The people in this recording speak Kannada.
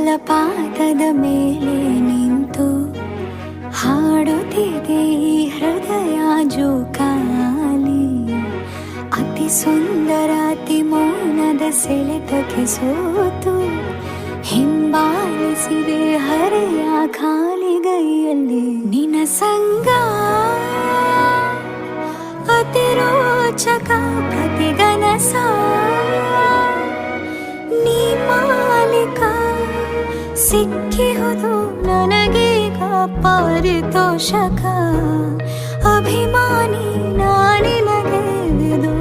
ಜಲಪಾತದ ಮೇಲೆ ನಿಂತು ಹಾಡುತ್ತಿದೆ ಈ ಹೃದಯ ಜೋಕಾಲಿ. ಅತಿ ಸುಂದರ ಅತಿ ಮೌನದ ಸೆಳೆತಕ್ಕೆ ಸೋತು ಹಿಂಬಾಲಿಸಿದೆ ಹರೆಯ ಖಾಲಿಗೈಯಲ್ಲಿ. ನಿನ ಸಂಗ ಅತಿ ರೋಚಕ ಪ್ರತಿಗನಸ, ನೀ ಮಾಲಿಕ ಸಿಕ್ಕಿಹುದು ನನಗೀಗ ಪಾರಿತೋಷಕ. ಅಭಿಮಾನಿ ನಾನಿನಗೆ